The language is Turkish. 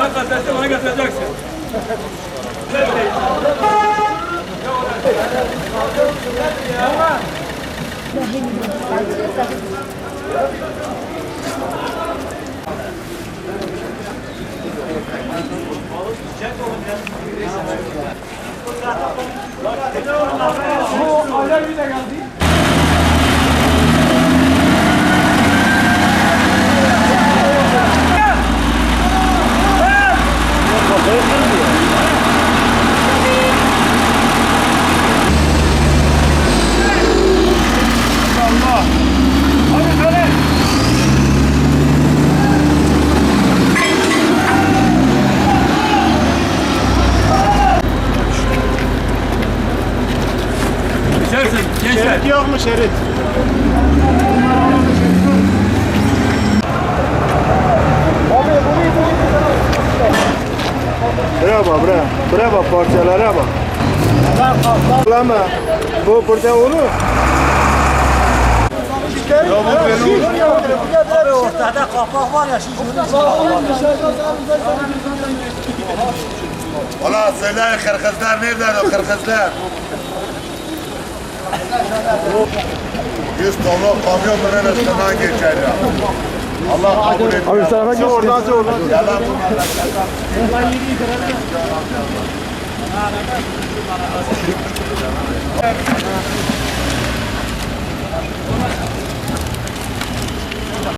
Allah kazansa bana getireceksin. Bu Alevi de geldi. Şerit yok mu şerit? Bravo, bravo. Bravo parçalara bak. Ama bu burada olur. Ya bu benim. Abi ortada kapak var ya Valla söyleyin Kırgızlar nereden o Kırgızlar? 100 tonluk kamyon bunun üstünden geçer ya. Allah kabul etsin. Abi tarafa geç. Oradan oradan. Yalan bu.